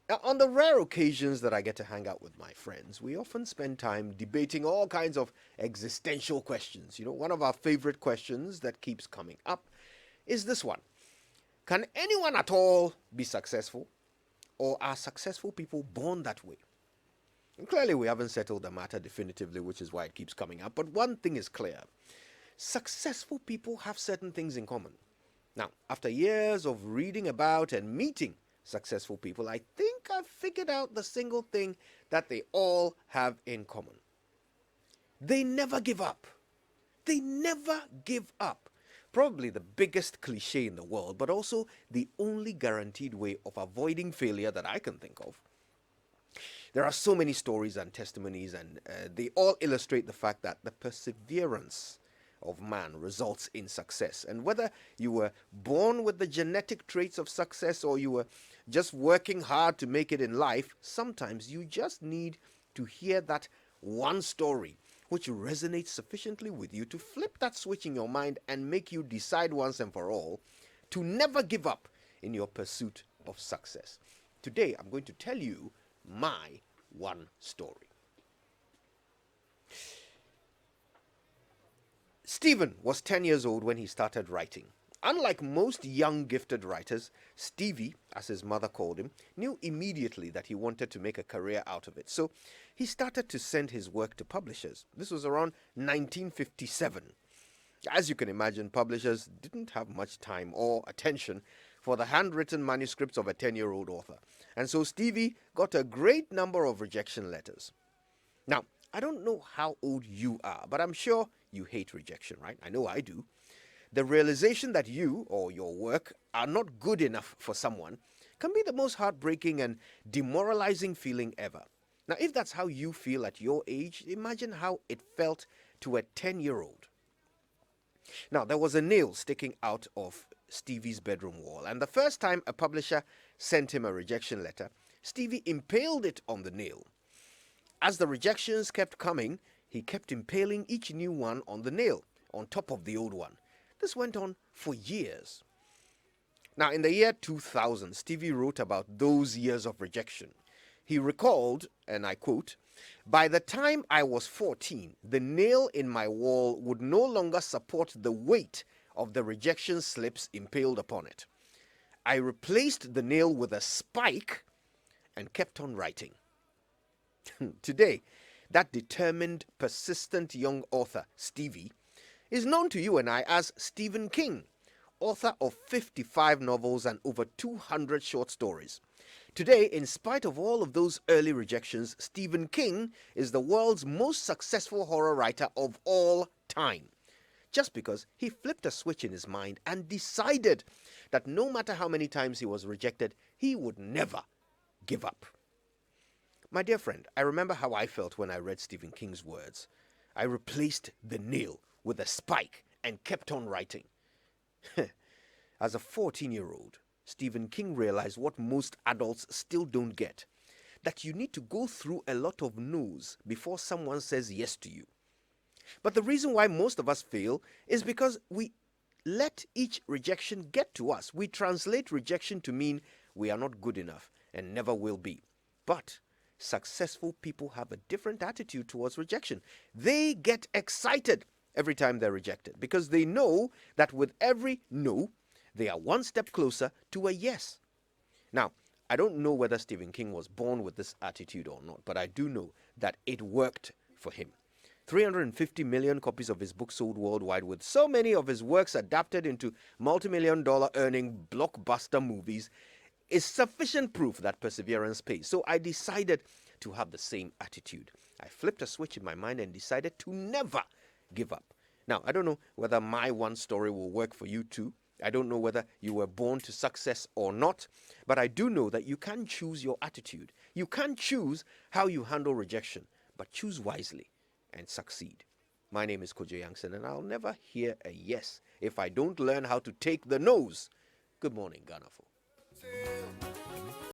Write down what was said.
Now, on the rare occasions that I get to hang out with my friends, we often spend time debating all kinds of existential questions. One of our favorite questions that keeps coming up is this one: can anyone at all be successful? Or are successful people born that way? And clearly, we haven't settled the matter definitively, which is why it keeps coming up. But one thing is clear: successful people have certain things in common. Now, after years of reading about and meeting successful people, I think I've figured out the single thing that they all have in common. They never give up. They never give up. Probably the biggest cliche in the world, but also the only guaranteed way of avoiding failure that I can think of. There are so many stories and testimonies, and they all illustrate the fact that the perseverance of man results in success. And whether you were born with the genetic traits of success or you were just working hard to make it in life, sometimes you just need to hear that one story which resonates sufficiently with you to flip that switch in your mind and make you decide once and for all to never give up in your pursuit of success. Today, I'm going to tell you my one story. Stephen was 10 years old when he started writing. Unlike most young gifted writers, Stevie, as his mother called him, knew immediately that he wanted to make a career out of it. So he started to send his work to publishers. This was around 1957. As you can imagine, publishers didn't have much time or attention for the handwritten manuscripts of a 10-year-old author. And so Stevie got a great number of rejection letters. Now, I don't know how old you are, but I'm sure you hate rejection, right? I know I do. The realization that you or your work are not good enough for someone can be the most heartbreaking and demoralizing feeling ever. Now, if that's how you feel at your age, imagine how it felt to a 10-year-old. Now, there was a nail sticking out of Stevie's bedroom wall, and the first time a publisher sent him a rejection letter, Stevie impaled it on the nail. As the rejections kept coming, he kept impaling each new one on the nail, on top of the old one. This went on for years. Now, in the year 2000, Stevie wrote about those years of rejection. He recalled, and I quote, "By the time I was 14, the nail in my wall would no longer support the weight of the rejection slips impaled upon it. I replaced the nail with a spike and kept on writing." Today, that determined, persistent young author, Stevie, is known to you and I as Stephen King, author of 55 novels and over 200 short stories. Today, in spite of all of those early rejections, Stephen King is the world's most successful horror writer of all time. Just because he flipped a switch in his mind and decided that no matter how many times he was rejected, he would never give up. My dear friend, I remember how I felt when I read Stephen King's words. I replaced the nail with a spike and kept on writing. As a 14-year-old, Stephen King realized what most adults still don't get, that you need to go through a lot of no's before someone says yes to you. But the reason why most of us fail is because we let each rejection get to us. We translate rejection to mean we are not good enough and never will be. But successful people have a different attitude towards rejection. They get excited every time they're rejected because they know that with every no, they are one step closer to a yes. Now, I don't know whether Stephen King was born with this attitude or not, but I do know that it worked for him. 350 million copies of his book sold worldwide, with so many of his works adapted into multi-million-dollar earning blockbuster movies, is sufficient proof that perseverance pays. So I decided to have the same attitude. I flipped a switch in my mind and decided to never give up. Now, I don't know whether my one story will work for you too. I don't know whether you were born to success or not, but I do know that you can choose your attitude. You can choose how you handle rejection, but choose wisely and succeed. My name is Kojo Yankson, and I'll never hear a yes if I don't learn how to take the no's. Good morning, Ghana.